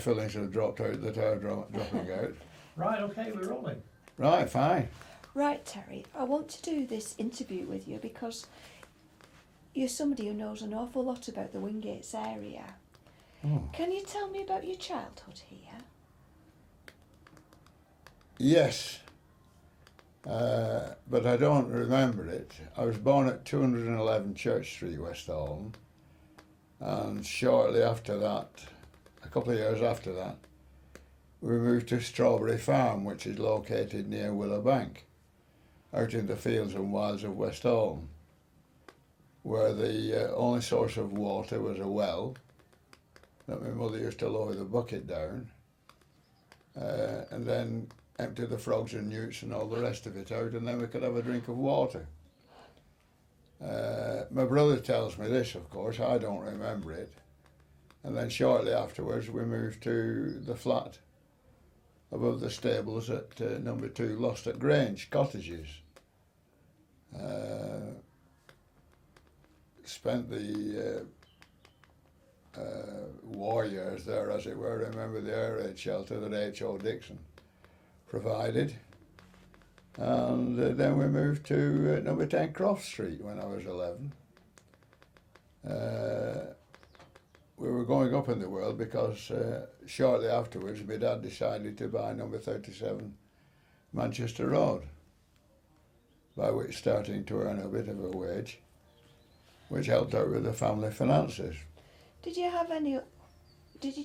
fillings have dropped out that are dropping out. Right, okay, we're rolling. Right, fine. Right, Terry, I want to do this interview with you because you're somebody who knows an awful lot about the Wingates area. Oh. Can you tell me about your childhood here? Yes, but I don't remember it. I was born at 211 Church Street, Westhoughton, and shortly after that, a couple of years after that, we moved to Strawberry Farm, which is located near Willowbank, out in the fields and wilds of Westhoughton, where the only source of water was a well that my mother used to lower the bucket down, and then empty the frogs and newts and all the rest of it out, and then we could have a drink of water. My brother tells me this, of course, I don't remember it. And then shortly afterwards we moved to the flat above the stables at number 2 Lost Grange Cottages. Spent the war years there, as it were. I remember the air raid shelter that H.O. Dixon provided. And then we moved to number 10 Croft Street when I was 11. We were going up in the world because shortly afterwards my dad decided to buy number 37 Manchester Road, by which starting to earn a bit of a wage, which helped out with the family finances. Did you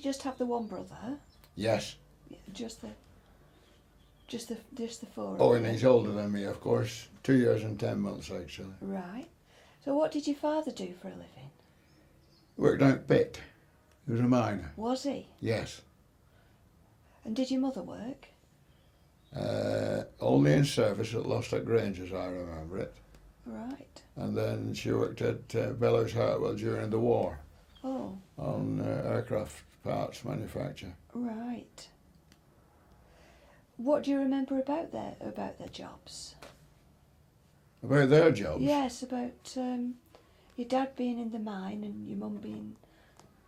just have the one brother? Yes. Just the four? Oh, and he's older than me, of course, 2 years and 10 months actually. Right. So what did your father do for a living? Worked out pit. He was a miner. Was he? Yes. And did your mother work? Only in service at Lost Grange, as I remember it. Right. And then she worked at Bellows Hartwell during the war. Oh. On aircraft parts manufacture. Right. What do you remember about their jobs? About their jobs? Yes, about your dad being in the mine and your mum being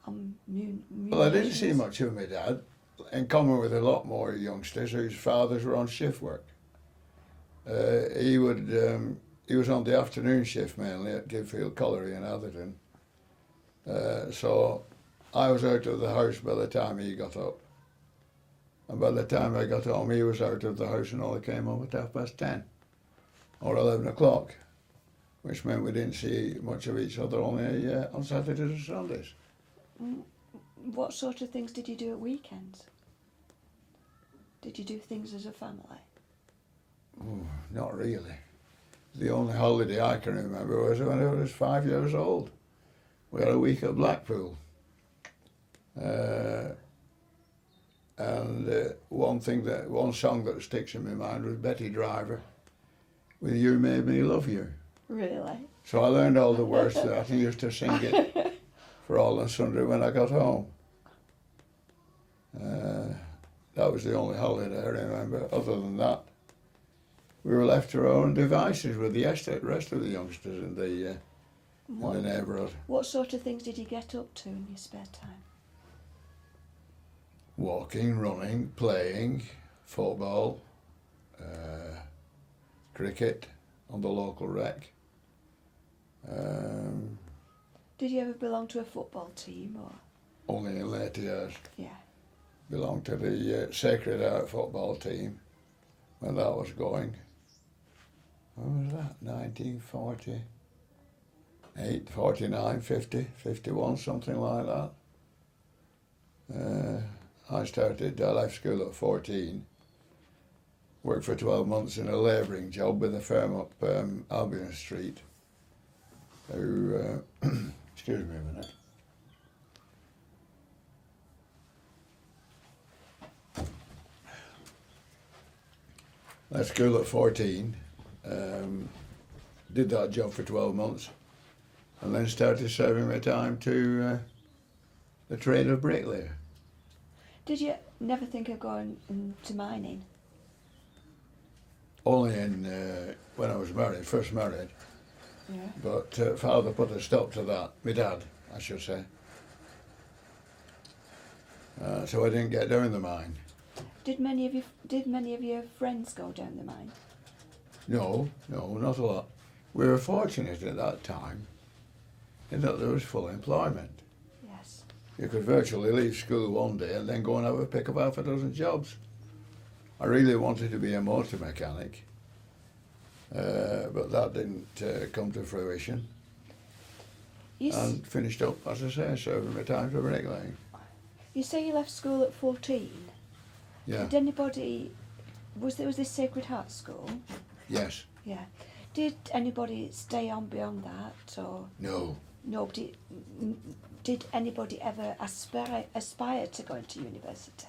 on Well, I didn't see much of my dad, in common with a lot more youngsters whose fathers were on shift work. He was on the afternoon shift mainly at Gidfield Colliery in Atherton. So I was out of the house by the time he got up. And by the time I got home, he was out of the house and only came home at 10:30 or 11 o'clock, which meant we didn't see much of each other only on Saturdays and Sundays. What sort of things did you do at weekends? Did you do things as a family? Oh, not really. The only holiday I can remember was when I was 5 years old. We had a week at Blackpool. And one song that sticks in my mind was Betty Driver with You Made Me Love You. Really? So I learned all the words to that and used to sing it for all and sundry when I got home. That was the only holiday I remember. Other than that, we were left to our own devices with the rest of the youngsters in the neighbourhood. What sort of things did you get up to in your spare time? Walking, running, playing, football, cricket on the local rec. Did you ever belong to a football team or? Only in later years. Yeah. Belonged to the Sacred Heart football team when that was going. When was that? 1948, 49, 50, 51, something like that. I left school at 14, worked for 12 months in a labouring job with a firm up Albion Street, who, excuse me a minute. Left school at 14, did that job for 12 months, and then started serving my time to the trade of bricklayer. Did you never think of going into mining? Only when I was first married. Yeah. But father put a stop to that, my dad, I should say. So I didn't get down the mine. Did many of your friends go down the mine? No, not a lot. We were fortunate at that time in that there was full employment. Yes. You could virtually leave school one day and then go and have a pick of half a dozen jobs. I really wanted to be a motor mechanic, but that didn't come to fruition. And finished up, as I say, serving my time for bricklaying. You say you left school at 14. Yeah. Did anybody, was this Sacred Heart School? Yes. Yeah. Did anybody stay on beyond that, or? No. Nobody. Did anybody ever aspire to go into university?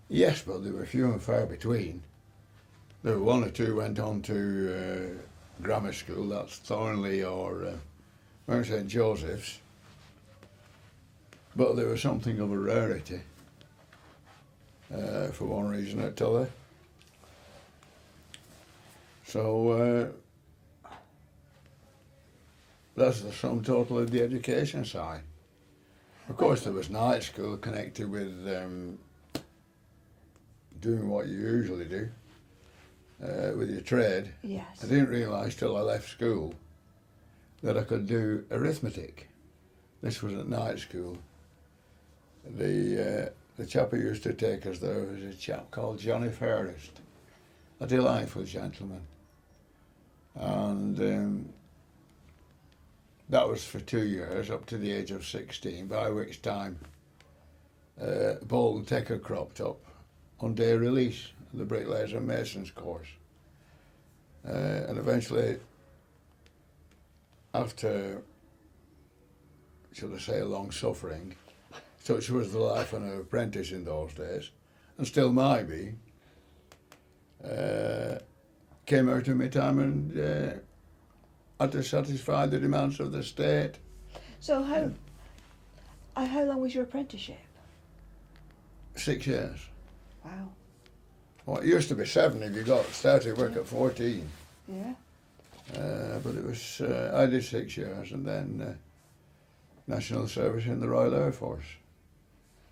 Yes, but they were few and far between. There were one or two went on to grammar school, that's Thornley or Mount St. Joseph's. But they were something of a rarity, for one reason or another. So that's the sum total of the education side. Of course, there was night school connected with doing what you usually do with your trade. Yes. I didn't realise till I left school that I could do arithmetic. This was at night school. The chap who used to take us there was a chap called Johnny Fairest, a delightful gentleman. And that was for 2 years, up to the age of 16, by which time Bolton Tecker cropped up on day release, the Bricklayers and Masons course. And eventually, after, should I say, long suffering, such was the life of an apprentice in those days, and still might be, came out of my time and had to satisfy the demands of the state. So how long was your apprenticeship? 6 years. Wow. Well, it used to be 7 if you started work at 14. Yeah. But it was, I did 6 years and then national service in the Royal Air Force.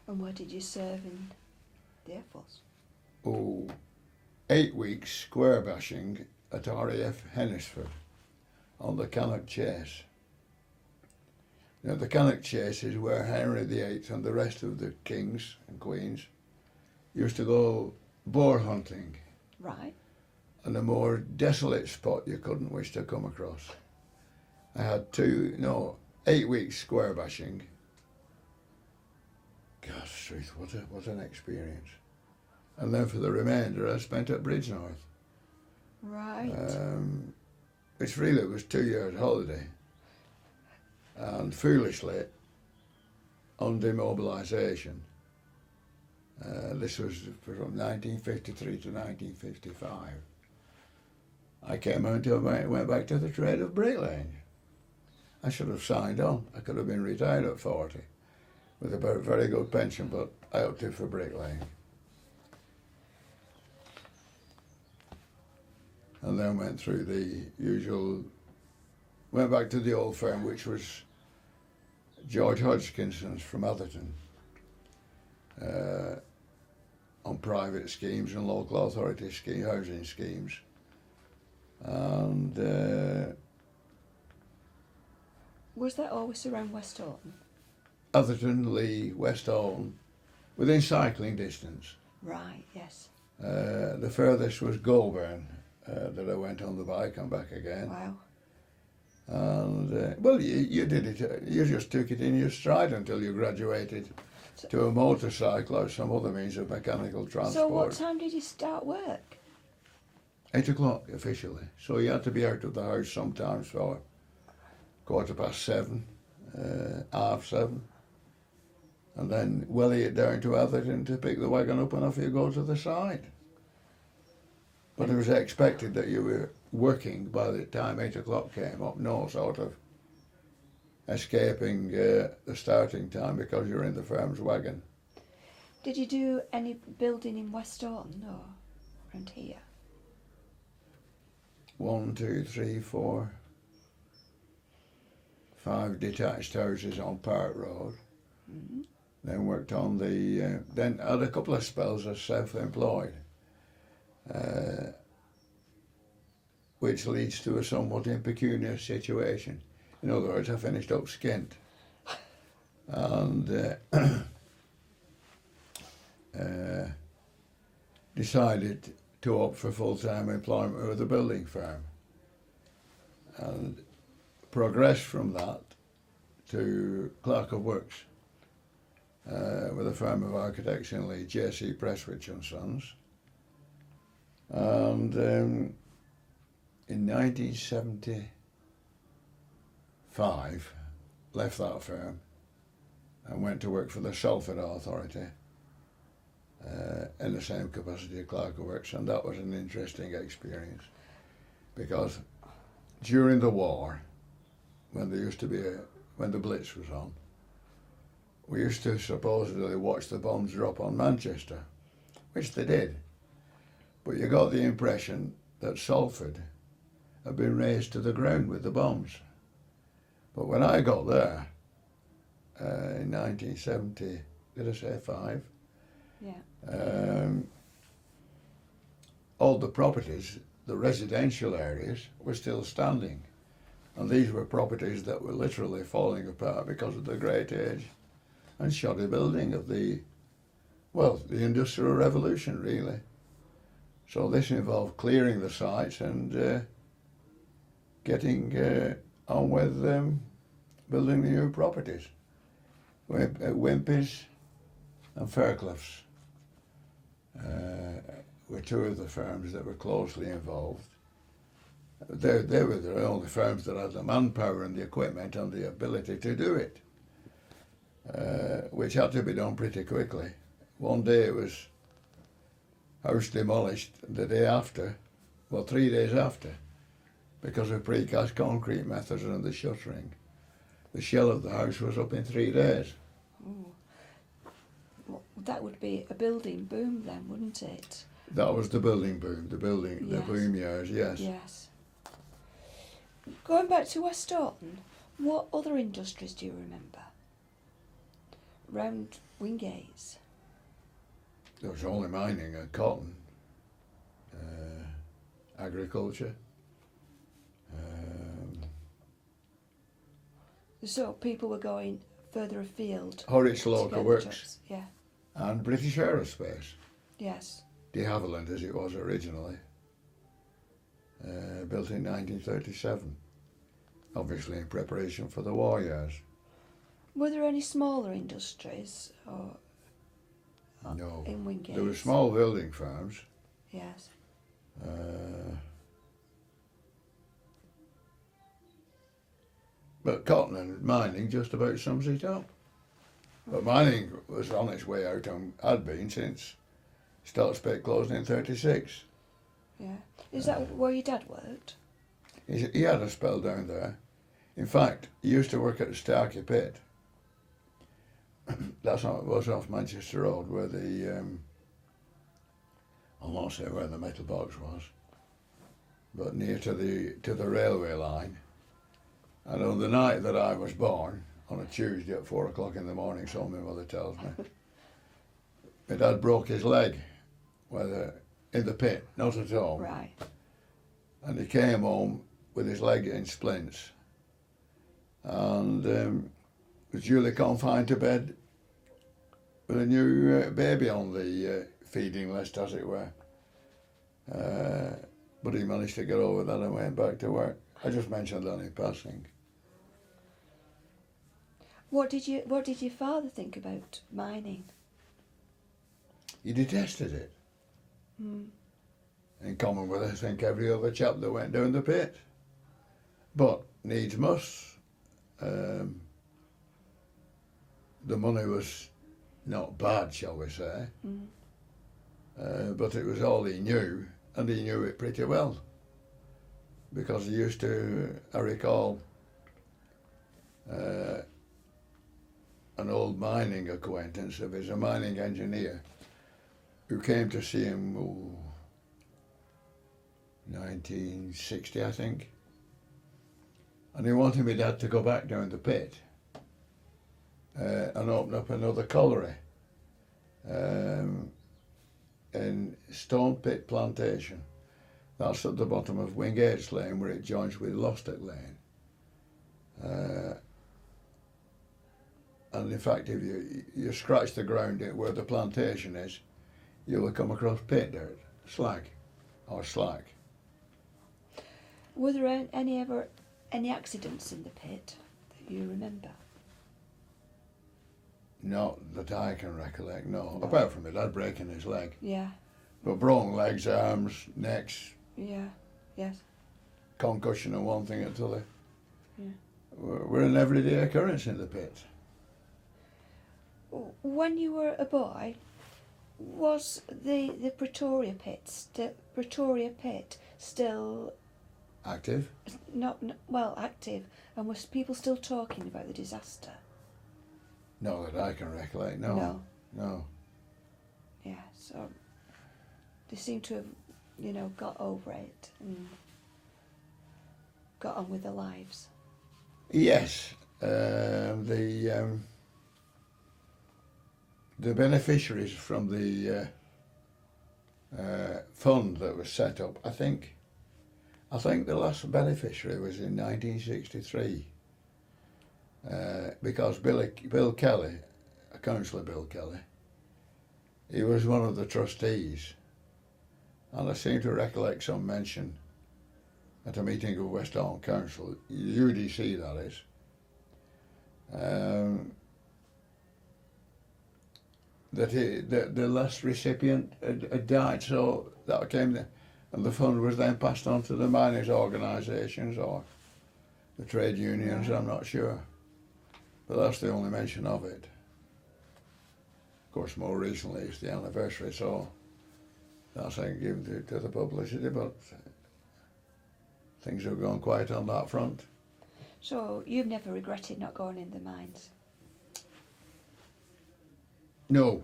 And where did you serve in the Air Force? Oh, 8 weeks square bashing at RAF Hennisford on the Cannock Chase. Now the Cannock Chase is where Henry VIII and the rest of the kings and queens used to go boar hunting. Right. And a more desolate spot you couldn't wish to come across. I had 8 weeks square bashing. God's truth, what an experience. And then for the remainder I spent at Bridgenorth. Right. Which really was 2 years holiday. And foolishly, on demobilisation, this was from 1953 to 1955, I came out and went back to the trade of bricklaying. I should have signed on. I could have been retired at 40 with a very good pension, but I opted for bricklaying. And then went through the usual, went back to the old firm, which was George Hodgkinson's from Atherton, on private schemes and local authority housing schemes. And was that always around Westhoughton? Atherton, Lee, Westhoughton, within cycling distance. Right, yes. The furthest was Goulburn, that I went on the bike and back again. Wow. And well, you did it. You just took it in your stride until you graduated to a motorcycle or some other means of mechanical transport. So what time did you start work? 8 o'clock officially. So you had to be out of the house sometimes for 7:15, 7:30, and then welly it down to Atherton to pick the wagon up and off you go to the side. But it was expected that you were working by the time 8 o'clock came up, no sort of escaping the starting time because you're in the firm's wagon. Did you do any building in Westhoughton or around here? 1, 2, 3, 4, 5 detached houses on Park Road, Mm. Then worked on the, then had a couple of spells as self-employed, which leads to a somewhat impecunious situation. In other words, I finished up skint and decided to opt for full-time employment with a building firm and progressed from that to clerk of works with a firm of architects in Leeds, J.C. Prestwich and Sons. And in 1975, left that firm and went to work for the Salford Authority in the same capacity of clerk of works, and that was an interesting experience because during the war, when there used to be when the Blitz was on, we used to supposedly watch the bombs drop on Manchester, which they did. But you got the impression that Salford had been razed to the ground with the bombs. But when I got there in 1970, did I say 5? Yeah. All the properties, the residential areas, were still standing. And these were properties that were literally falling apart because of the great age and shoddy building of the Industrial Revolution, really. So this involved clearing the sites and getting on with building the new properties. Wimpy's and Faircliffe's were two of the firms that were closely involved. They were the only firms that had the manpower and the equipment and the ability to do it, which had to be done pretty quickly. One day it was house demolished, the day after, 3 days after, because of precast concrete methods and the shuttering. The shell of the house was up in 3 days. Ooh. Well, that would be a building boom then, wouldn't it? That was the building boom, the Yes. boom years, yes. Yes. Going back to Westhoughton, what other industries do you remember? Round Wingates? There was only mining and cotton, agriculture. So people were going further afield. Horwich to Local get the Works jobs. Yeah. and British Aerospace, Yes. de Havilland as it was originally, built in 1937, obviously in preparation for the war years. Were there any smaller industries or No, in Wingates? there were small building firms. Yes. But cotton and mining just about sums it up. But mining was on its way out and had been since Stockspit closed in 36. Yeah. Is that where your dad worked? He had a spell down there. In fact, he used to work at the Starkey Pit. That's how it was off Manchester Road, where the I'll not say where the metal box was, but near to the railway line. And on the night that I was born, on a Tuesday at 4 o'clock in the morning, so my mother tells me, my dad broke his leg, in the pit, not at home. Right. And he came home with his leg in splints, and was duly confined to bed with a new baby on the feeding list, as it were. But he managed to get over that and went back to work. I just mentioned that in passing. What did your father think about mining? He detested it. In common with, I think, every other chap that went down the pit. But needs must. The money was not bad, shall we say, but it was all he knew, and he knew it pretty well. Because he used to, I recall, an old mining acquaintance of his, a mining engineer, who came to see him 1960, I think. And he wanted my dad to go back down the pit and opened up another colliery in Stone Pit Plantation. That's at the bottom of Wingates Lane, where it joins with Westhoughton Lane. And in fact, if you scratch the ground where the plantation is, you will come across pit dirt, slag, or slag. Were there any accidents in the pit that you remember? Not that I can recollect, no. No. Apart from my dad breaking his leg. Yeah, But broken legs, arms, necks, yeah, yes. concussion and one thing or the other. Yeah. Were an everyday occurrence in the pit. When you were a boy, was the Pretoria pit still Active? not well active, and was people still talking about the disaster? Not that I can recollect, no. No. Yeah, so they seem to have, got over it and got on with their lives. Yes, the beneficiaries from the fund that was set up, I think the last beneficiary was in 1963, because Bill Kelly, Councillor Bill Kelly, he was one of the trustees, and I seem to recollect some mention at a meeting of Westhoughton Council, UDC that is, that the last recipient had died, so that came there, and the fund was then passed on to the miners' organisations or the trade unions, I'm not sure, but that's the only mention of it. Of course, more recently it's the anniversary, so that's I can give to the publicity, but things have gone quiet on that front. So you've never regretted not going in the mines? No.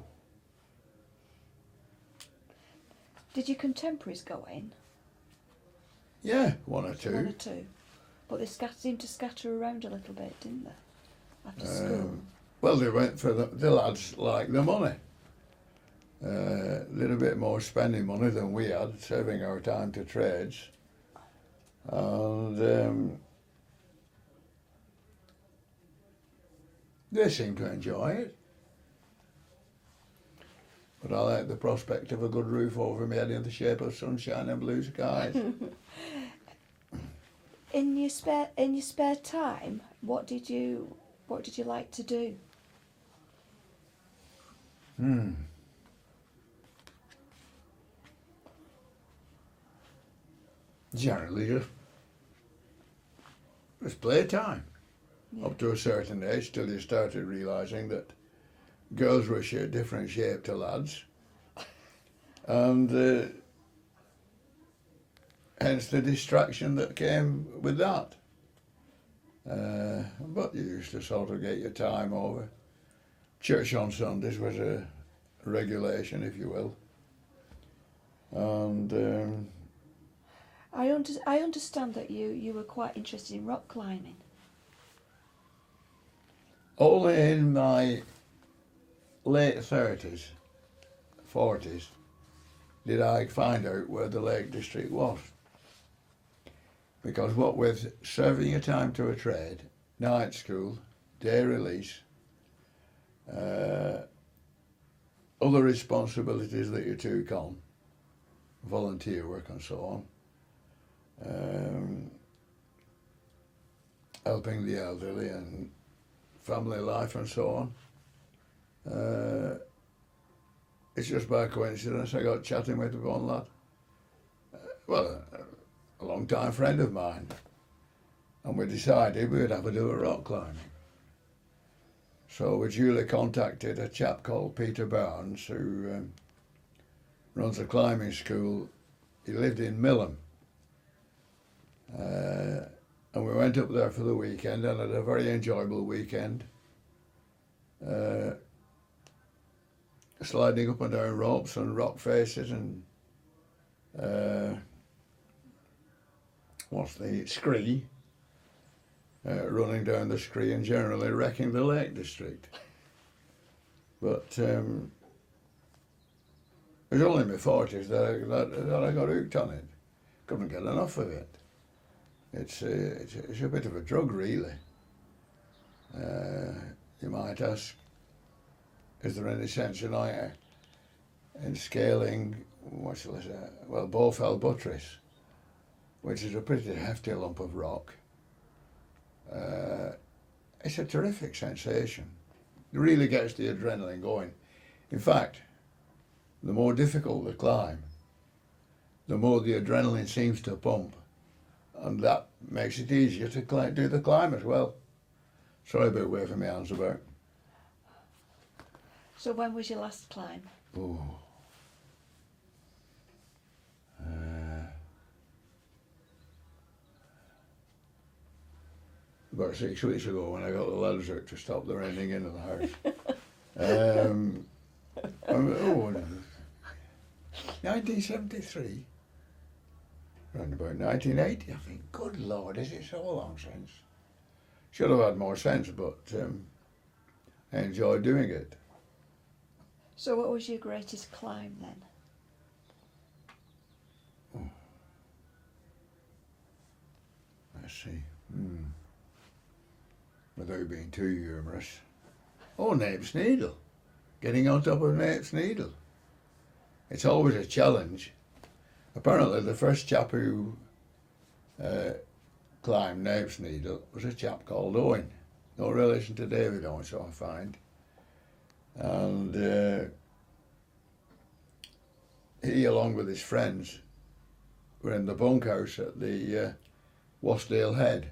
Did your contemporaries go in? Yeah, one or two. One or two. But they seemed to scatter around a little bit, didn't they? After school. Well, they went for the lads like the money. A little bit more spending money than we had, serving our time to trades. And they seemed to enjoy it. But I like the prospect of a good roof over my head in the shape of sunshine and blue skies. In your spare time, what did you like to do? Generally just playtime. Yeah. Up to a certain age, till you started realising that girls were a different shape to lads. And hence the distraction that came with that. But you used to sort of get your time over. Church on Sundays was a regulation, if you will. And I understand that you were quite interested in rock climbing. only in my late 30s, 40s, did I find out where the Lake District was. Because what with serving your time to a trade, night school, day release, other responsibilities that you took on, volunteer work and so on, helping the elderly and family life and so on. It's just by coincidence I got chatting with one lad, a long time friend of mine, and we decided we'd have a do of rock climbing. So we duly contacted a chap called Peter Barnes, who runs a climbing school. He lived in Millham, and we went up there for the weekend and had a very enjoyable weekend. Sliding up and down ropes and rock faces and scree, running down the scree and generally wrecking the Lake District. But it was only in my 40s that I got hooked on it. Couldn't get enough of it. It's a bit of a drug, really. You might ask, is there any sense in scaling, what shall I say, well, Bowfell Buttress, which is a pretty hefty lump of rock. It's a terrific sensation. It really gets the adrenaline going. In fact, the more difficult the climb, the more the adrenaline seems to pump, and that makes it easier to do the climb as well. Sorry about waving my hands about. So when was your last climb? Oh. About 6 weeks ago, when I got the ladders out to stop the raining into the house. 1973, around about 1980, I think. Good Lord, is it so long since? Should have had more sense, but I enjoyed doing it. So what was your greatest climb then? Let's see. Without being too humorous. Oh, Nape's Needle. Getting on top of Nape's Needle. It's always a challenge. Apparently the first chap who climbed Nape's Needle was a chap called Owen. No relation to David Owen, so I find. And he, along with his friends, were in the bunkhouse at the Westhdale Head.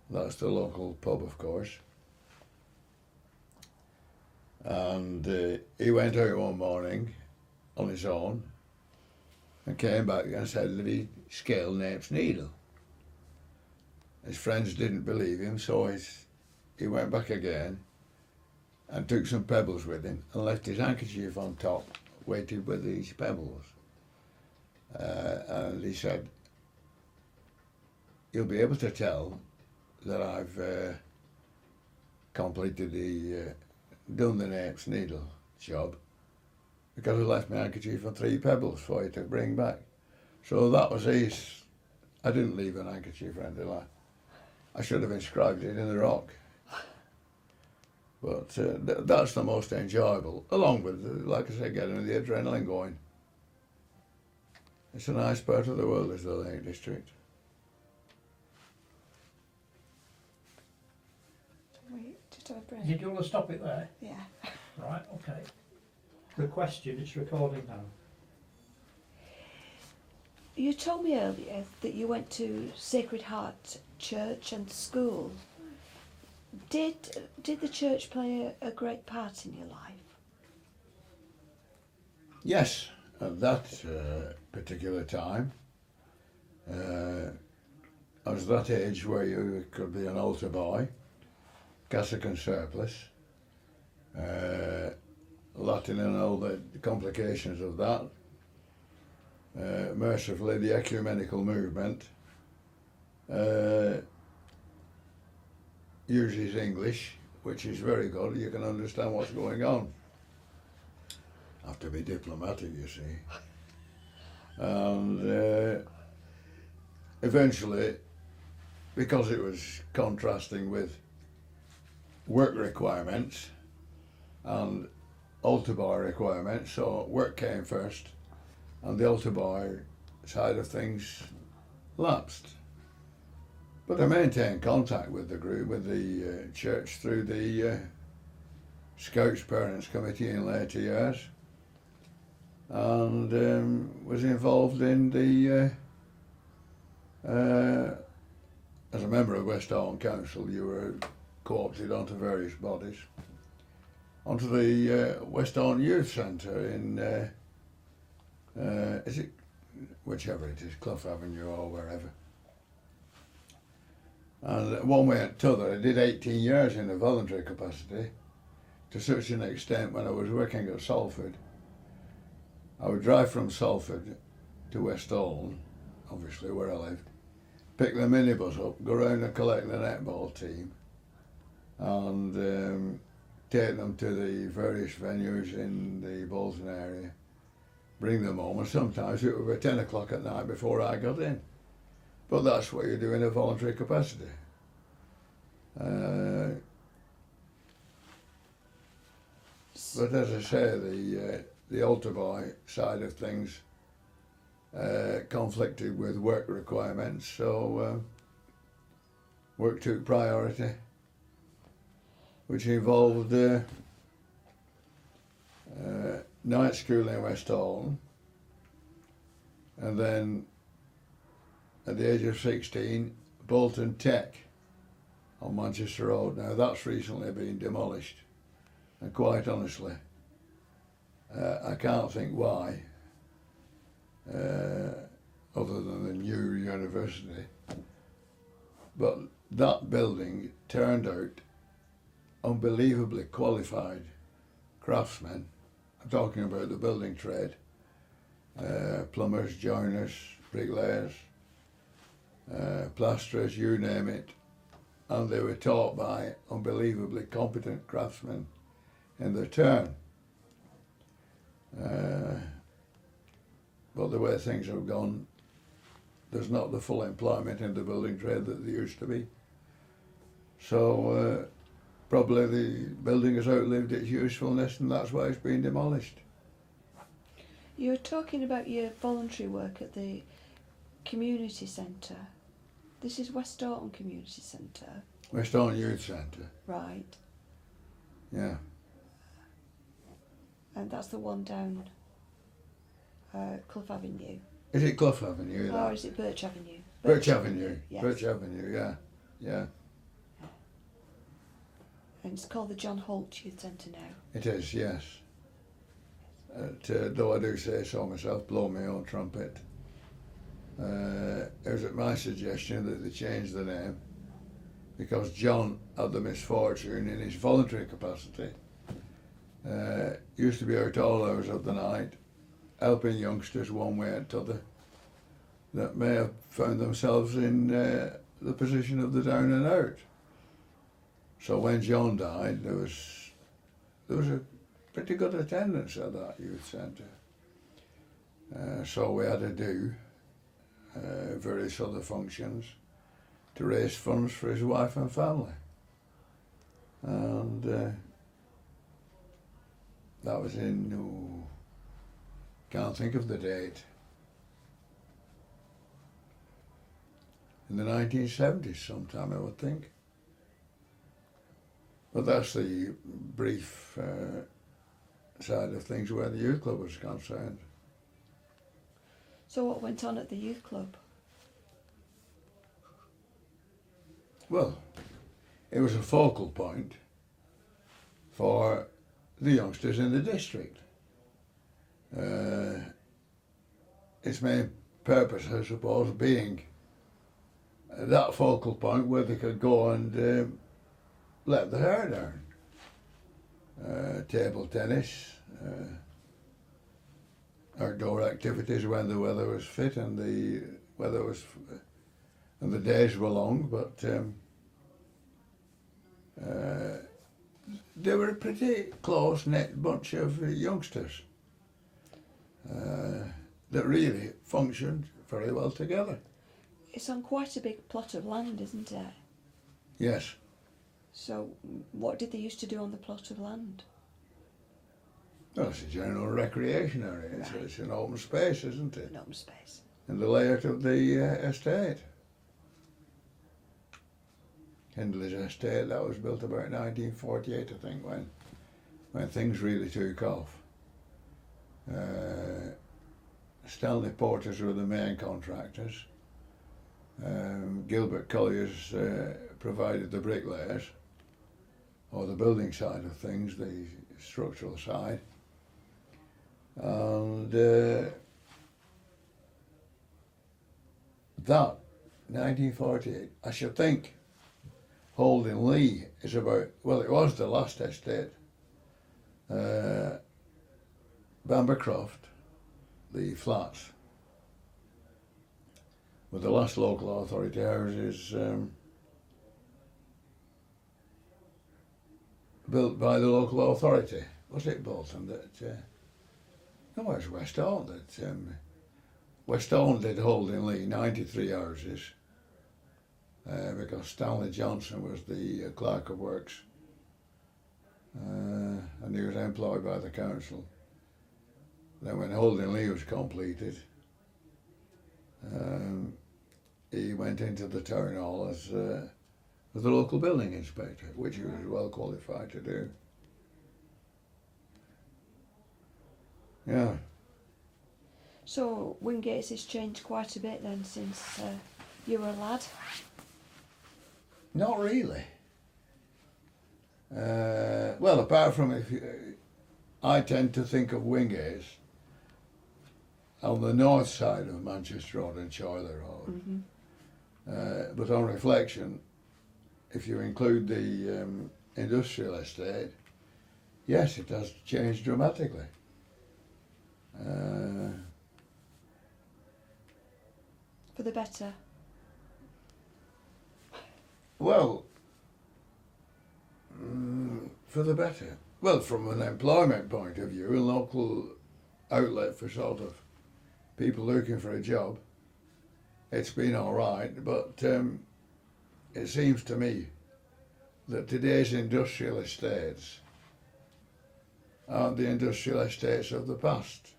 That's the local pub, of course. And he went out one morning on his own and came back and said that he scaled Nape's Needle. His friends didn't believe him, so he went back again and took some pebbles with him and left his handkerchief on top, weighted with these pebbles. And he said, "You'll be able to tell that I've completed done the Nape's Needle job because I left my handkerchief and 3 pebbles for you to bring back." So that was his. I didn't leave an handkerchief or anything like that. I should have inscribed it in the rock. But that's the most enjoyable, along with, like I said, getting the adrenaline going. It's a nice part of the world, is the Lake District. Wait, just have a break. Did you want to stop it there? Yeah. Right, okay. The question, it's recording now. You told me earlier that you went to Sacred Heart Church and school. Did the church play a great part in your life? Yes, at that particular time, I was that age where you could be an altar boy, cassock and surplice, Latin and all the complications of that. Mercifully, the ecumenical movement uses English, which is very good. You can understand what's going on. Have to be diplomatic, you see. And eventually, because it was contrasting with work requirements and altar boy requirements, so work came first and the altar boy side of things lapsed. But I maintained contact with the group, with the church through the Scouts Parents Committee in later years, and was involved in the, as a member of Westhoughton Council, you were co-opted onto various bodies, onto the Westhoughton Youth Centre in, is it, whichever it is, Clough Avenue or wherever. And one way or t'other, I did 18 years in a voluntary capacity, to such an extent when I was working at Salford. I would drive from Salford to Westhoughton, obviously where I lived, pick the minibus up, go round and collect the netball team, and take them to the various venues in the Bolton area, bring them home, and sometimes it would be 10 o'clock at night before I got in. But that's what you do in a voluntary capacity. But as I say, the altar boy side of things conflicted with work requirements, so work took priority, which involved night school in Westhoughton, and then at the age of 16, Bolton Tech on Manchester Road. Now that's recently been demolished, and quite honestly, I can't think why, other than the new university. But that building turned out unbelievably qualified craftsmen. I'm talking about the building trade, plumbers, joiners, bricklayers, plasterers, you name it. And they were taught by unbelievably competent craftsmen in their turn. But the way things have gone, there's not the full employment in the building trade that there used to be. So probably the building has outlived its usefulness, and that's why it's been demolished. You're talking about your voluntary work at the community centre. This is Westhoughton Community Centre. Westhoughton Youth Centre. Right. Yeah. And that's the one down Clough Avenue. Is it Clough Avenue? Or is it Birch Avenue? Birch Avenue. Yes. Birch Avenue, yeah. Yeah. And it's called the John Holt Youth Centre now. It is, yes. Though I do say so myself, blow my own trumpet. It was at my suggestion that they change the name, because John had the misfortune in his voluntary capacity, used to be out all hours of the night, helping youngsters one way and t'other that may have found themselves in the position of the down and out. So when John died, there was a pretty good attendance at that youth centre. So we had to do various other functions to raise funds for his wife and family. And that was in, can't think of the date, in the 1970s sometime, I would think. But that's the brief side of things where the youth club was concerned. So what went on at the youth club? Well, it was a focal point for the youngsters in the district. Its main purpose, I suppose, being that focal point where they could go and let the hair down. Table tennis, outdoor activities when the weather was fit and the weather was and the days were long, but they were a pretty close-knit bunch of youngsters that really functioned very well together. It's on quite a big plot of land, isn't it? Yes. So what did they used to do on the plot of land? Well, it's a general recreation area. Right. It's an open space, isn't it? An open space. In the layout of the estate. Hindley's estate, that was built about 1948, I think, when things really took off. Stanley Porters were the main contractors. Gilbert Colliers provided the bricklayers, or the building side of things, the structural side. And that, 1948, I should think, Holding Lee is about, well, it was the last estate. Bambercroft, the flats, were the last local authority houses built by the local authority. Was it Bolton that? No, it was Westhoughton that. Westhoughton did Holding 93 houses because Stanley Johnson was the clerk of works, and he was employed by the council. Then when Holding was completed, he went into the town hall as the local building inspector, which he was well qualified to do. Yeah. So Wingates has changed quite a bit then since you were a lad. Not really. Well, apart from I tend to think of Wingates on the north side of Manchester Road and Choiler Road. Mm-hmm. But on reflection, if you include the industrial estate, yes, it has changed dramatically. For the better. Well, for the better. Well, from an employment point of view, a local outlet for sort of people looking for a job, it's been all right, but it seems to me that today's industrial estates aren't the industrial estates of the past.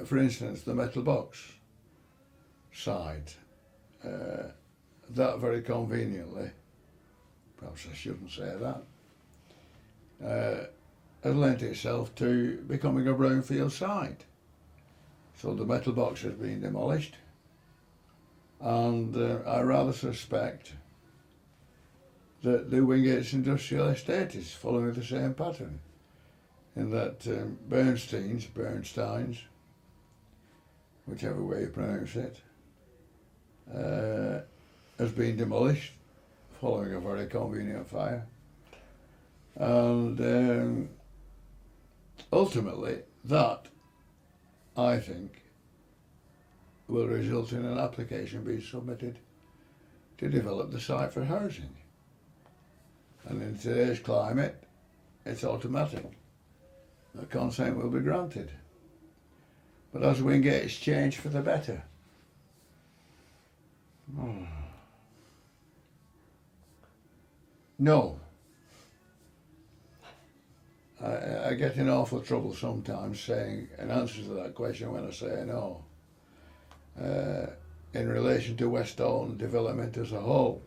For instance, the metal box side, that very conveniently, perhaps I shouldn't say that, has lent itself to becoming a brownfield site. So the metal box has been demolished, and I rather suspect that the Wingates industrial estate is following the same pattern, in that Bernstein's, whichever way you pronounce it, has been demolished following a very convenient fire. And ultimately, that, I think, will result in an application being submitted to develop the site for housing. And in today's climate, it's automatic. The consent will be granted. But as Wingates change for the better. No. I get in awful trouble sometimes saying an answer to that question when I say no. In relation to Westhoughton development as a whole,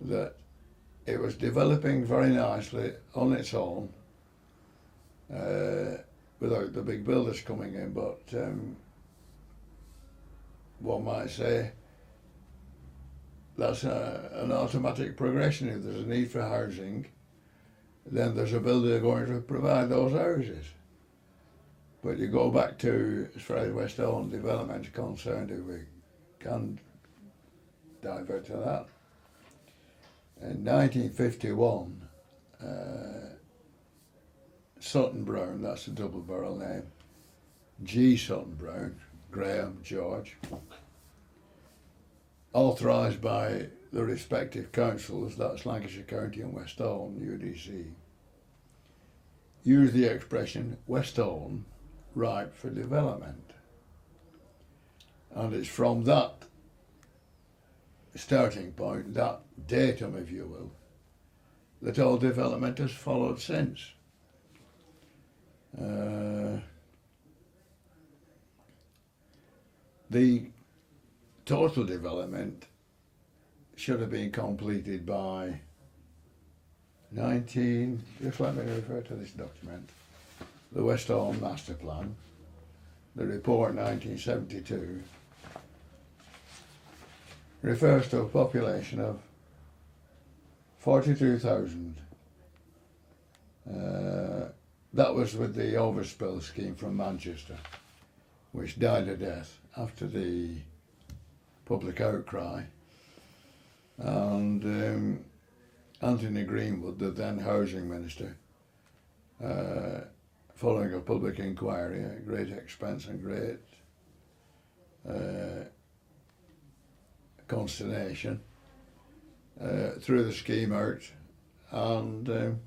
that it was developing very nicely on its own, without the big builders coming in, but one might say that's an automatic progression. If there's a need for housing, then there's a builder going to provide those houses. But you go back to, as far as Westhoughton development is concerned, if we can divert to that, in 1951, Sutton Brown, that's a double barrel name, G. Sutton Brown, Graham, George, authorised by the respective councils, that's Lancashire County and Westhoughton, UDC, used the expression Westhoughton ripe for development. And it's from that starting point, that datum if you will, that all development has followed since. The total development should have been completed by just let me refer to this document, the Westhoughton Master Plan, the report 1972, refers to a population of 42,000. That was with the Overspill scheme from Manchester, which died a death after the public outcry. And Anthony Greenwood, the then housing minister, following a public inquiry at great expense and great consternation, threw the scheme out and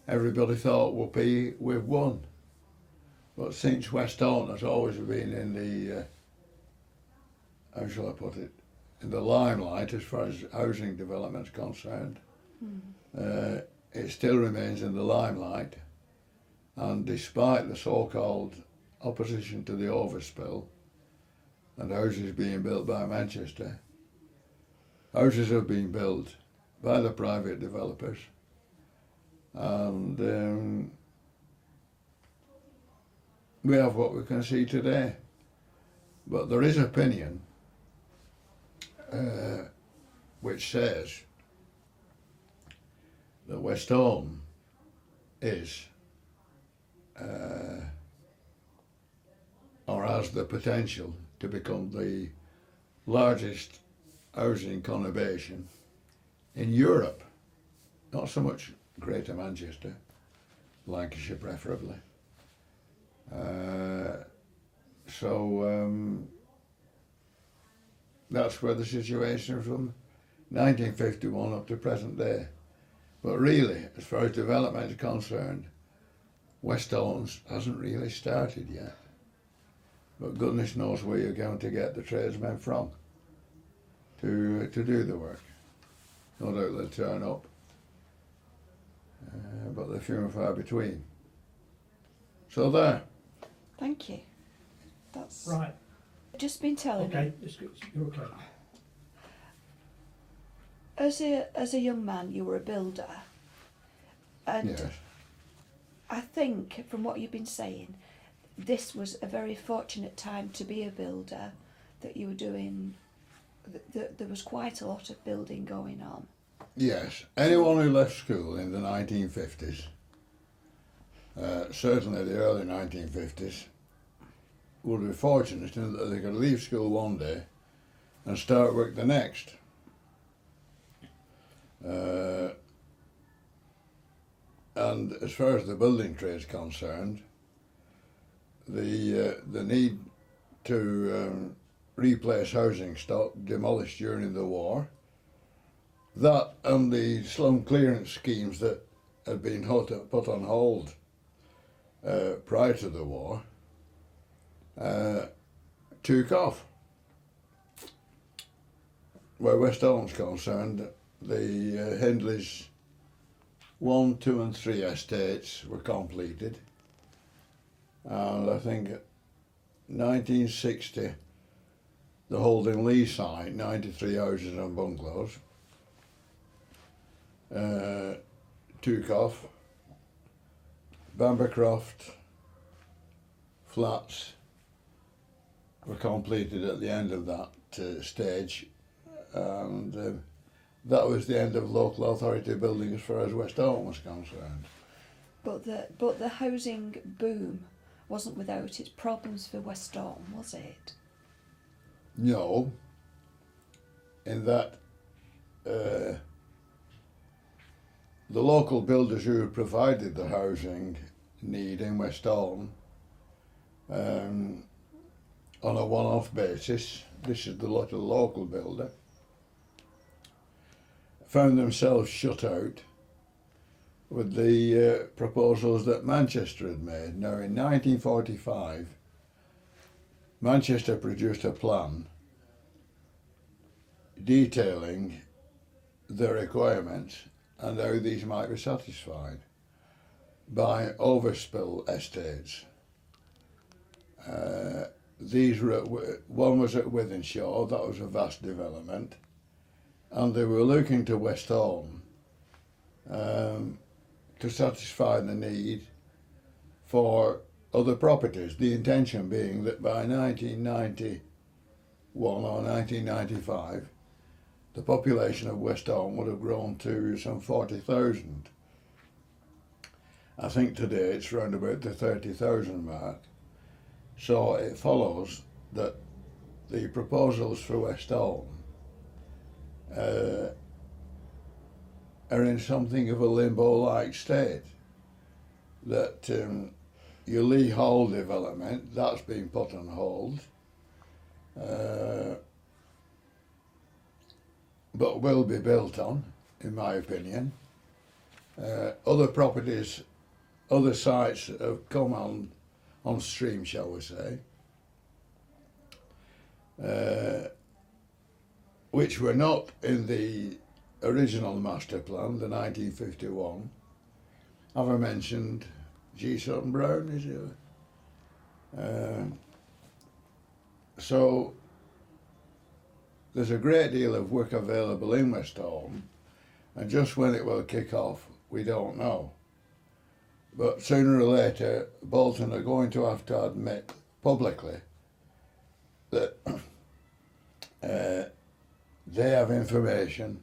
everybody thought, whoopee, we've won. But since Westhoughton has always been in the, how shall I put it, in the limelight as far as housing development is concerned, it still remains in the limelight. And despite the so-called opposition to the overspill and houses being built by Manchester, houses have been built by the private developers, and we have what we can see today. But there is opinion which says that Westhoughton is or has the potential to become the largest housing conurbation in Europe, not so much Greater Manchester, Lancashire preferably. So that's where the situation is from 1951 up to present day. But really, as far as development is concerned, Westhoughton hasn't really started yet. But goodness knows where you're going to get the tradesmen from to do the work. No doubt they'll turn up, but they're few and far between. So there. Thank you. That's Right. just been telling me. Okay. You're okay. As a young man, you were a builder, and Yes. I think from what you've been saying, this was a very fortunate time to be a builder. That you were doing. There was quite a lot of building going on. Yes. Anyone who left school in the 1950s, certainly the early 1950s, would be fortunate in that they could leave school one day and start work the next. And as far as the building trade is concerned, the need to replace housing stock demolished during the war, that and the slum clearance schemes that had been put on hold prior to the war took off. Where Westhoughton's concerned, the Hindley's 1, 2 and 3 estates were completed, and I think 1960 the Holding Lee site, 93 houses and bungalows, took off. Bambercroft flats were completed at the end of that stage, and that was the end of local authority building as far as Westhoughton was concerned. But the housing boom wasn't without its problems for Westhoughton, was it? No, in that the local builders who provided the housing need in Westhoughton on a one-off basis, this is the local builder, found themselves shut out with the proposals that Manchester had made. Now in 1945, Manchester produced a plan detailing the requirements and how these might be satisfied by overspill estates. These were one was at Wythenshawe, that was a vast development, and they were looking to Westhoughton to satisfy the need for other properties, the intention being that by 1991 or 1995 the population of Westhoughton would have grown to some 40,000. I think today it's round about the 30,000 mark. So it follows that the proposals for Westhoughton are in something of a limbo-like state. That your Lee Hall development, that's been put on hold, but will be built on. in my opinion. Other properties, other sites have come on stream, shall we say, which were not in the original master plan, the 1951. Have I mentioned G. Sutton Brown, is it? So there's a great deal of work available in Westhoughton, and just when it will kick off, we don't know. But sooner or later, Bolton are going to have to admit publicly that they have information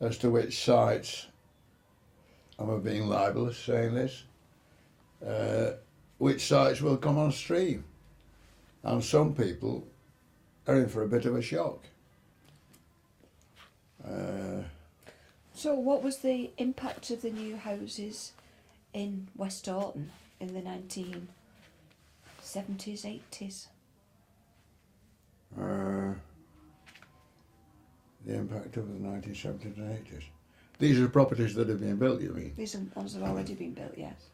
as to which sites, I'm being libelous saying this, which sites will come on stream. And some people are in for a bit of a shock. So what was the impact of the new houses in Westhoughton in the 1970s, 80s? The impact of the 1970s and 80s. These are properties that have been built, you mean? These are ones that have already been built, yes.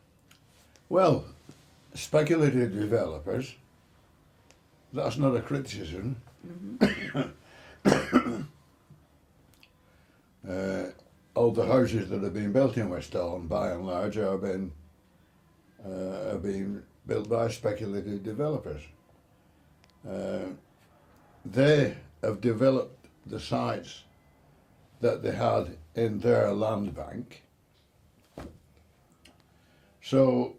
Well, speculative developers, that's not a criticism. All the houses that have been built in Westhoughton, by and large, have been built by speculative developers. They have developed the sites that they had in their land bank. So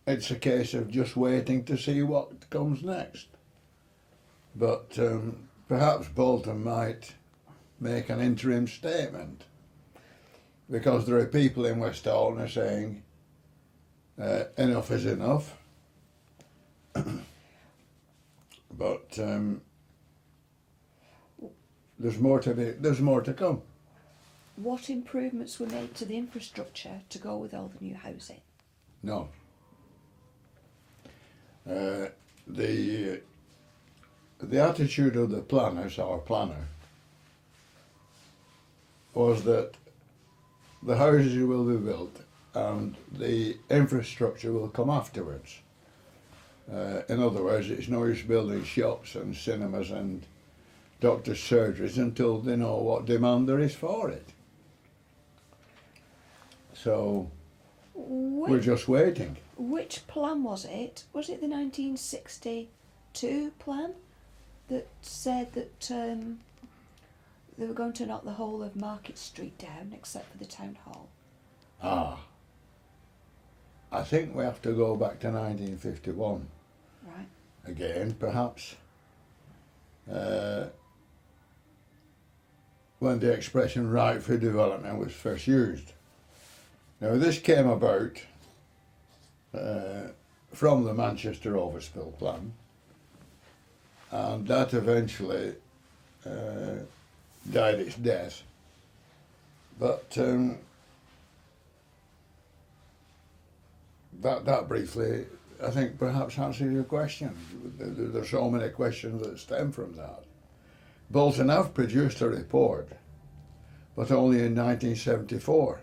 it's a case of just waiting to see what comes next. But perhaps Bolton might make an interim statement, because there are people in Westhoughton who are saying enough is enough. But there's more to come. What improvements were made to the infrastructure to go with all the new housing? No. The attitude of the planners, our planner, was that the houses will be built and the infrastructure will come afterwards. In other words, it's no use building shops and cinemas and doctors' surgeries until they know what demand there is for it. So we're just waiting. Which plan was it? Was it the 1962 plan that said that they were going to knock the whole of Market Street down except for the town hall? I think we have to go back to 1951. Right. Again, perhaps. When the expression right for development was first used. Now this came about from the Manchester Overspill plan, and that eventually died its death. But that briefly, I think, perhaps answers your question. There's so many questions that stem from that. Bolton have produced a report, but only in 1974,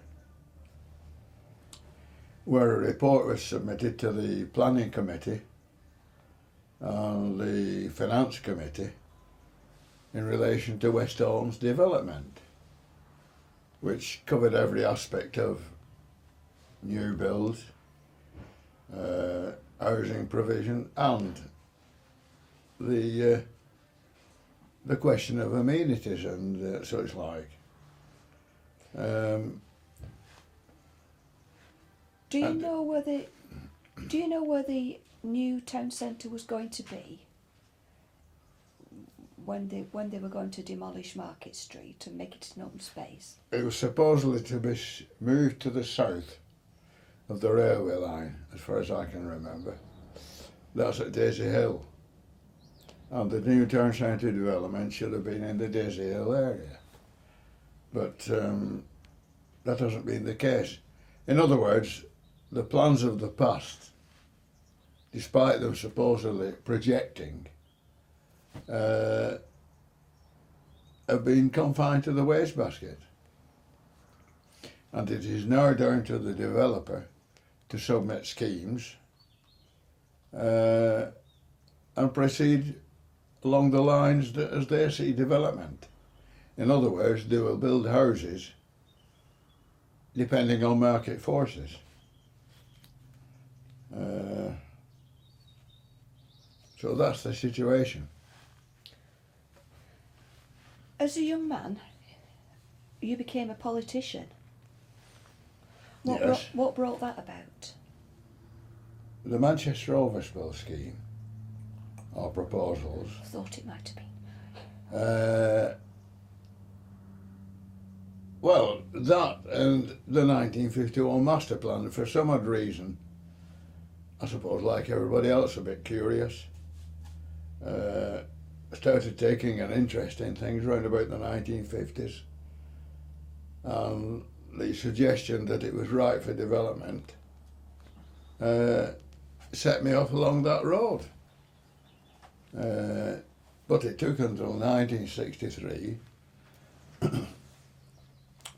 where a report was submitted to the Planning Committee and the Finance Committee in relation to Westhoughton's development, which covered every aspect of new builds, housing provision, and the question of amenities and such like. Do you know where the new town centre was going to be when they were going to demolish Market Street and make it an open space? It was supposedly to be moved to the south of the railway line, as far as I can remember. That's at Daisy Hill. And the new town centre development should have been in the Daisy Hill area. But that hasn't been the case. In other words, the plans of the past, despite them supposedly projecting have been confined to the wastebasket. And it is now down to the developer to submit schemes and proceed along the lines that, as they see development. In other words, they will build houses depending on market forces. So that's the situation. As a young man, you became a politician. Yes. What brought that about? The Manchester Overspill scheme, or proposals, I thought it might have been. Well, that and the 1951 master plan, for some odd reason, I suppose like everybody else, a bit curious, started taking an interest in things around about the 1950s. And the suggestion that it was right for development set me off along that road. But it took until 1963,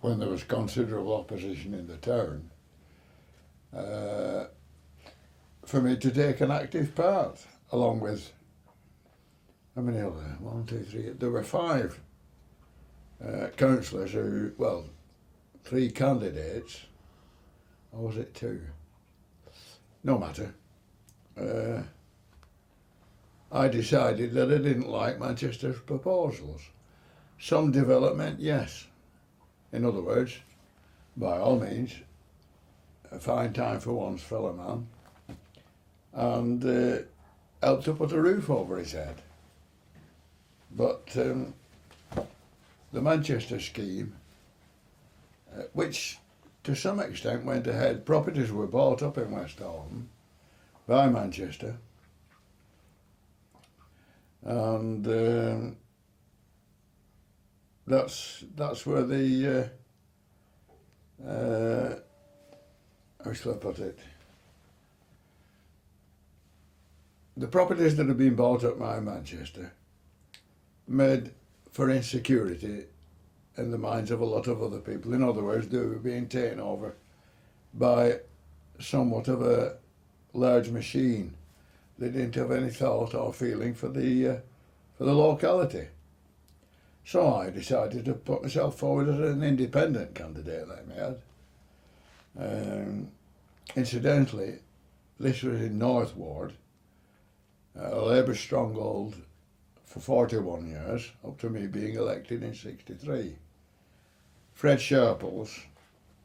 when there was considerable opposition in the town, for me to take an active part, along with, how many other? 1, 2, 3, there were 5 councillors who, well, 3 candidates, or was it 2? No matter. I decided that I didn't like Manchester's proposals. Some development, yes. In other words, by all means, find time for one's fellow man and help to put a roof over his head. But the Manchester scheme, which to some extent went ahead, properties were bought up in Westhoughton by Manchester, and that's where the how shall I put it? The properties that have been bought up by Manchester made for insecurity in the minds of a lot of other people. In other words, they were being taken over by somewhat of a large machine. They didn't have any thought or feeling for the locality. So I decided to put myself forward as an independent candidate, let me add. Incidentally, this was in North Ward, a Labour stronghold for 41 years, up to me being elected in 63. Fred Sharples,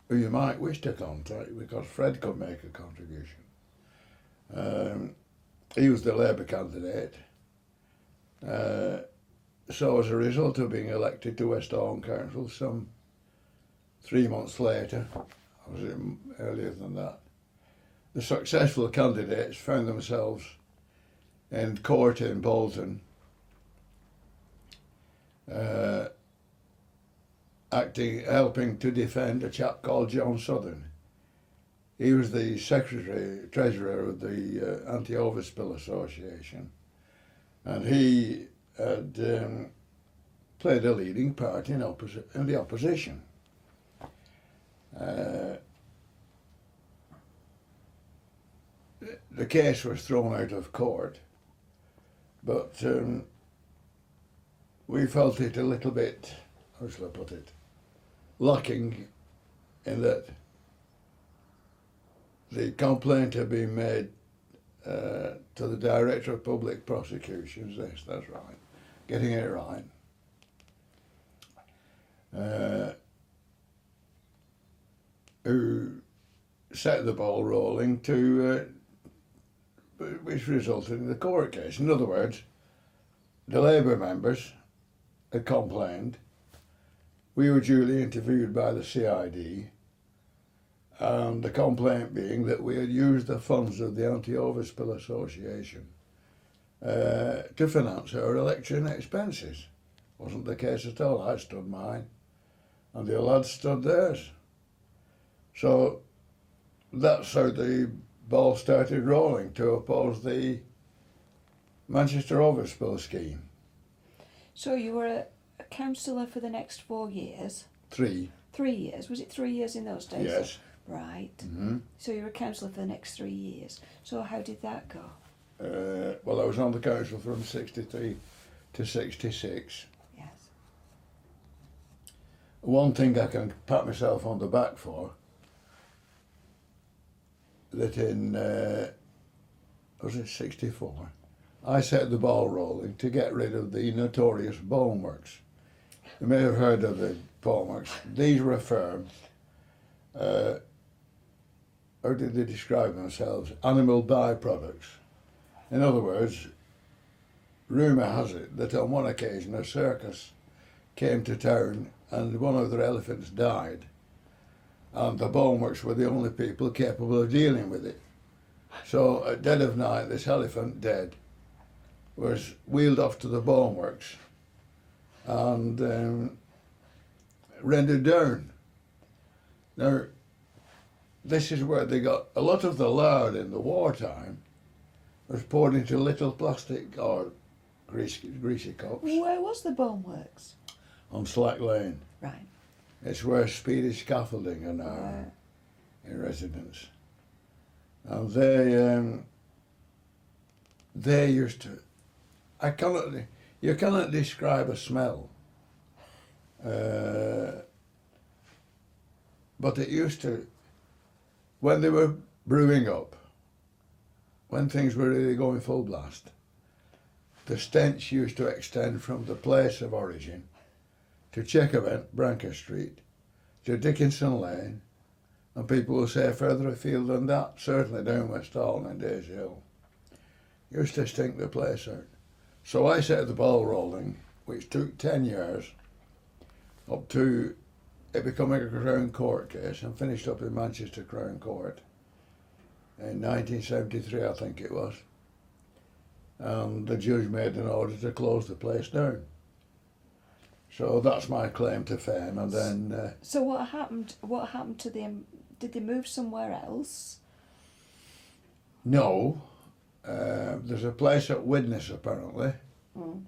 who you might wish to contact because Fred could make a contribution. He was the Labour candidate. So as a result of being elected to Westhoughton Council some 3 months later, I was earlier than that, the successful candidates found themselves in court in Bolton, helping to defend a chap called John Southern. He was the treasurer of the Anti-Overspill Association, and he had played a leading part in the opposition. The case was thrown out of court, but we felt it a little bit, how shall I put it, lacking in that the complaint had been made to the Director of Public Prosecutions, yes, that's right, getting it right, who set the ball rolling to, which resulted in the court case. In other words, the Labour members had complained, we were duly interviewed by the CID, and the complaint being that we had used the funds of the Anti-Overspill Association to finance our election expenses. Wasn't the case at all. I stood mine, and the lads stood theirs. So that's how the ball started rolling to oppose the Manchester Overspill scheme. So you were a councillor for the next 4 years. 3. 3 years. Was it 3 years in those days? Yes. Right. Mm-hmm. So you were a councillor for the next 3 years. So how did that go? Well, I was on the council from 63 to 66. Yes. One thing I can pat myself on the back for, that in, was it 64, I set the ball rolling to get rid of the notorious boneworks. You may have heard of the boneworks. These were a firm, how did they describe themselves? Animal byproducts. In other words, rumour has it that on one occasion a circus came to town and one of their elephants died, and the boneworks were the only people capable of dealing with it. So at dead of night, this elephant, dead, was wheeled off to the boneworks and rendered down. Now, this is where they got a lot of the lard in the wartime was poured into little plastic or greasy cups Where was the boneworks? on Slack Lane. Right. It's where Speedy Scaffolding are now Right. in residence. And they used to, you cannot describe a smell. But it used to, when they were brewing up, when things were really going full blast, the stench used to extend from the place of origin to Chequervent, Branker Street, to Dickinson Lane, and people will say further afield than that, certainly down Westhoughton and Days Hill. Used to stink the place out. So I set the ball rolling, which took 10 years, up to it becoming a Crown Court case, and finished up in Manchester Crown Court in 1973, I think it was. And the judge made an order to close the place down. So that's my claim to fame. And then So what happened? What happened to them? Did they move somewhere else? no, there's a place at Widnes apparently Mm.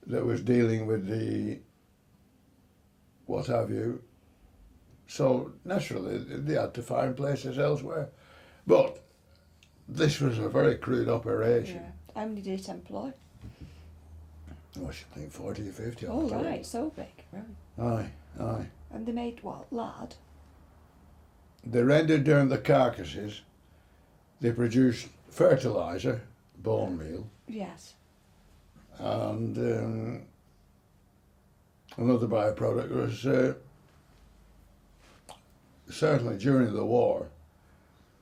that was dealing with the what have you. So naturally they had to find places elsewhere. But this was a very crude operation. Yeah. How many did it employ? I should think 40 or 50. Oh, I'll tell you. right, so big. Right. Aye. And they made what? Lard? They rendered down the carcasses. They produced fertiliser, bone meal, Yes. and another byproduct was certainly during the war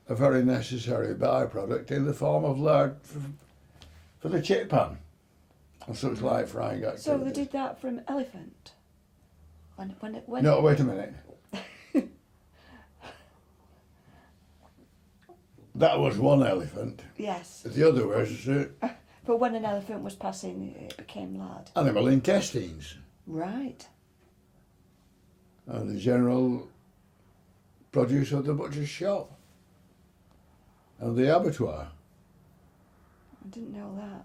a very necessary byproduct in the form of lard for the chip pan and such like frying activities. So they did that from elephant? When No, wait a minute. That was one elephant. Yes. The other was But when an elephant was passing, it became lard. animal intestines. Right. And the general produce of the butcher's shop and the abattoir. I didn't know that.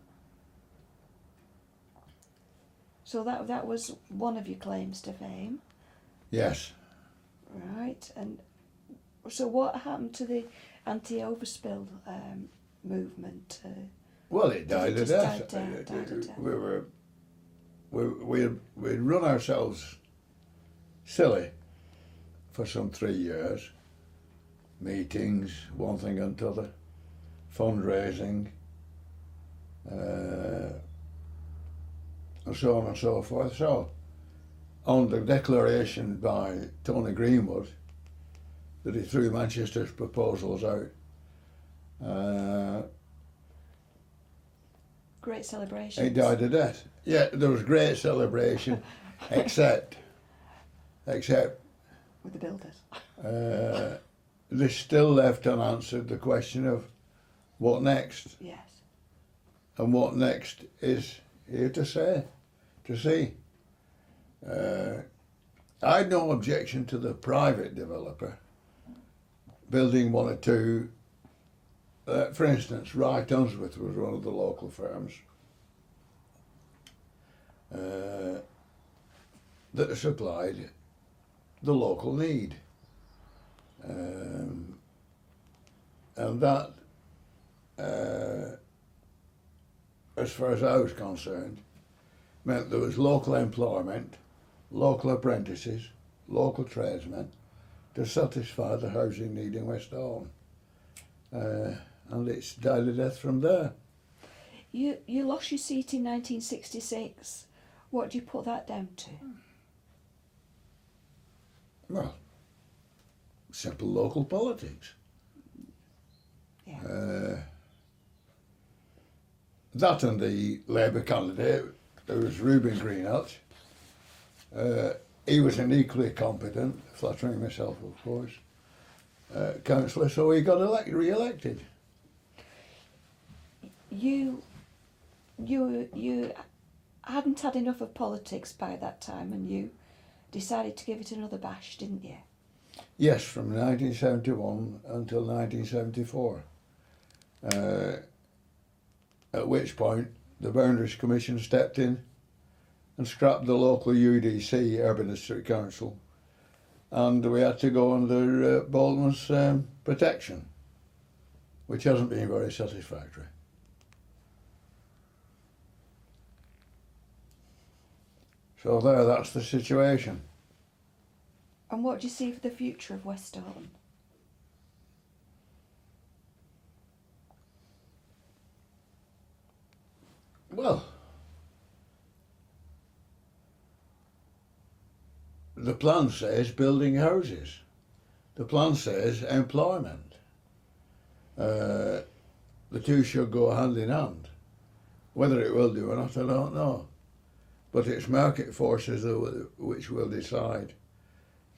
So that was one of your claims to fame. Yes. Right. And so what happened to the anti-overspill movement? Well, it died It of just death. died of death. We'd run ourselves silly for some 3 years. Meetings, one thing and t'other, fundraising, and so on and so forth. So, on the declaration by Tony Greenwood that he threw Manchester's proposals out, Great celebration. he died of death. Yeah, there was great celebration, except With the builders. they still left unanswered the question of what next. Yes. And what next is here to see. I had no objection to the private developer building one or two. For instance, Wright Unsworth was one of the local firms. that supplied the local need. And that, as far as I was concerned, meant there was local employment, local apprentices, local tradesmen to satisfy the housing need in Westhoughton. And it's died a death from there. You lost your seat in 1966. What do you put that down to? Well, simple local politics. Yeah. That and the Labour candidate, there was Reuben Greenhalgh. He was an equally competent, flattering myself of course, councillor, so he got re-elected. You hadn't had enough of politics by that time, and you decided to give it another bash, didn't you? Yes, from 1971 until 1974. At which point the Boundaries Commission stepped in and scrapped the local UDC, Urban District Council, and we had to go under Bolton's protection, which hasn't been very satisfactory. So there, that's the situation. And what do you see for the future of Westhoughton? Well, the plan says building houses. The plan says employment. The two should go hand in hand. Whether it will do or not, I don't know. But it's market forces which will decide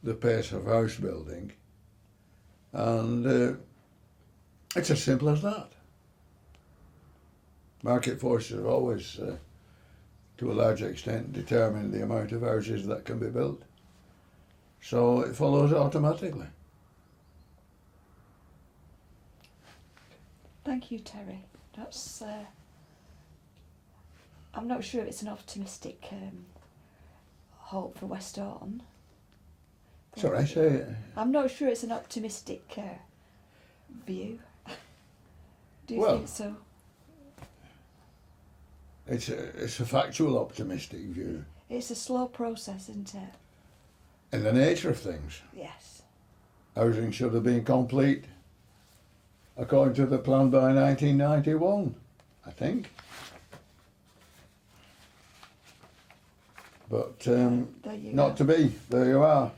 the pace of house building. And it's as simple as that. Market forces have always, to a large extent, determined the amount of houses that can be built. So it follows automatically. Thank you, Terry. That's. I'm not sure if it's an optimistic hope for Westhoughton. Sorry, say it. I'm not sure it's an optimistic view. Do you Well, think so? It's a factual optimistic view. It's a slow process, isn't it? In the nature of things, Yes. housing should have been complete according to the plan by 1991, I think. But There you not go. to be. There you are.